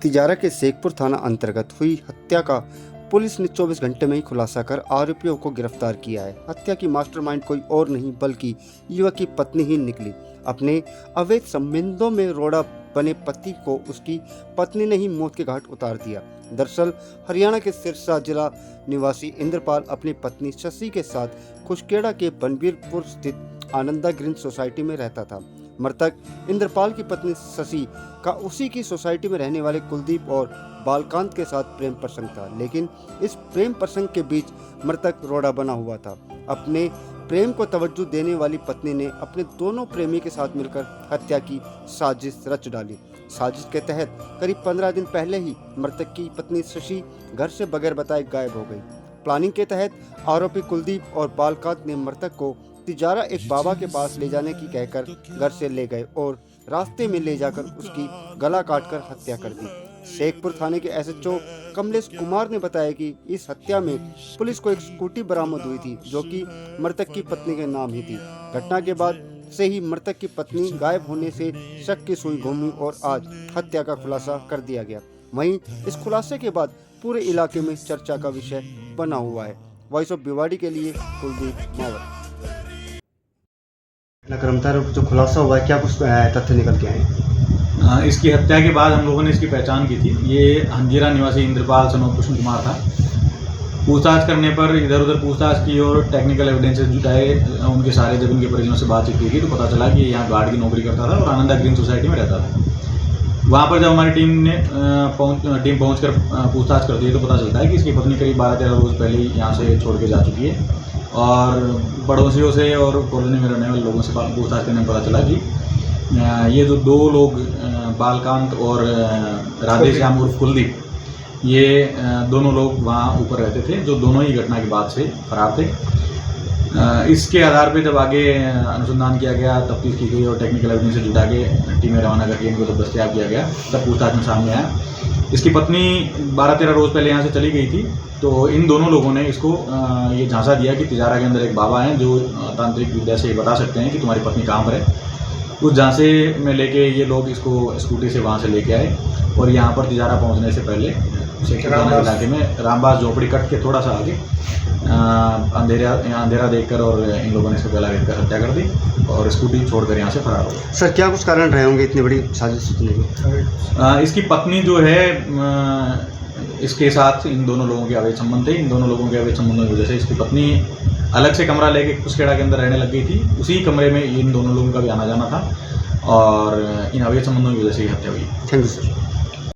तिजारा के शेखपुर थाना अंतर्गत हुई हत्या का पुलिस ने 24 घंटे में ही खुलासा कर आरोपियों को गिरफ्तार किया है। हत्या की मास्टरमाइंड कोई और नहीं बल्कि युवक की पत्नी ही निकली। अपने अवैध संबंधों में रोड़ा बने पति को उसकी पत्नी ने ही मौत के घाट उतार दिया। दरअसल हरियाणा के सिरसा जिला निवासी इंद्रपाल अपनी पत्नी शशि के साथ खुशकेड़ा के बनबीरपुर स्थित आनंदा ग्रीन सोसाइटी में रहता था। मृतक इंद्रपाल की पत्नी शशि का उसी की सोसाइटी में रहने वाले कुलदीप और बालकांत के साथ प्रेम प्रसंग था, लेकिन इस प्रेम प्रसंग के बीच मृतक रोड़ा बना हुआ था। अपने प्रेम को तवज्जो देने वाली पत्नी ने अपने दोनों प्रेमी के साथ मिलकर हत्या की साजिश रच डाली। साजिश के तहत करीब 15 दिन पहले ही मृतक की पत्नी शशि घर से बगैर बताए गायब हो गई। प्लानिंग के तहत आरोपी कुलदीप और बालकांत ने मृतक को तिजारा एक बाबा के पास ले जाने की कहकर घर से ले गए और रास्ते में ले जाकर उसकी गला काटकर हत्या कर दी। शेखपुर थाने के एसएचओ कमलेश कुमार ने बताया कि इस हत्या में पुलिस को एक स्कूटी बरामद हुई थी, जो कि मृतक की पत्नी के नाम ही थी। घटना के बाद से ही मृतक की पत्नी गायब होने से शक की सुई घूमी और आज हत्या का खुलासा कर दिया गया। वहीं इस खुलासे के बाद पूरे इलाके में चर्चा का विषय बना हुआ है। वॉइस ऑफ भिवाड़ी के लिए कुलदीप मावर। कर्मचारी जो खुलासा हुआ है, क्या कुछ तथ्य निकल के आए? इसकी हत्या के बाद हम लोगों ने इसकी पहचान की थी। ये हंजीरा निवासी इंद्रपाल सन ऑफ कृष्ण कुमार था। पूछताछ करने पर इधर उधर पूछताछ की और टेक्निकल एविडेंसेस जुटाए, उनके सारे जब उनके परिजनों से बातचीत की तो पता चला कि ये यहाँ गार्ड की नौकरी करता था और आनंदा ग्रीन सोसाइटी में रहता था। वहाँ पर जब हमारी टीम पहुँच कर पूछताछ करती है तो पता चलता है कि इसकी पत्नी करीब 12-13 रोज़ पहले ही यहाँ से छोड़ के जा चुकी है। और पड़ोसियों से और कॉलोनी में रहने वाले लोगों से पूछताछ करने में पता चला कि ये जो दो लोग बालकांत और राधे श्याम उर्फ कुलदीप, ये दोनों लोग वहाँ ऊपर रहते थे, जो दोनों ही घटना के बाद से फरार थे। इसके आधार पे जब आगे अनुसंधान किया गया, तफ्तीश की गई और टेक्निकल एविडेंस से जुटा के टीमें रवाना करके इनको जब दस्तयाब किया गया, तब पूछताछ में सामने आया इसकी पत्नी 12-13 रोज़ पहले यहाँ से चली गई थी। तो इन दोनों लोगों ने इसको ये झांसा दिया कि तिजारा के अंदर एक बाबा हैं जो तांत्रिक विद्या से बता सकते हैं कि तुम्हारी पत्नी कहाँ पर है। उस झांसे में लेके ये लोग इसको स्कूटी से वहाँ से लेके आए और यहाँ पर तिजारा पहुँचने से पहले शेखपुर इलाके में रामबास झोपड़ी कट के थोड़ा सा आगे अंधेरा देखकर और इन लोगों ने इसको गला घेर कर हत्या कर दी और स्कूटी छोड़कर यहाँ से फरार हो गए। सर, क्या कुछ कारण रहे होंगे इतनी बड़ी साजिश रचने के? इसकी पत्नी जो है, इसके साथ इन दोनों लोगों के अवैध संबंध थे। इन दोनों लोगों के अवैध संबंधों की वजह से इसकी पत्नी अलग से कमरा लेके खुशकेड़ा के अंदर रहने लग गई थी। उसी कमरे में इन दोनों लोगों का भी आना जाना था और इन अवैध संबंधों की वजह से ही हत्या हुई। Thank you sir.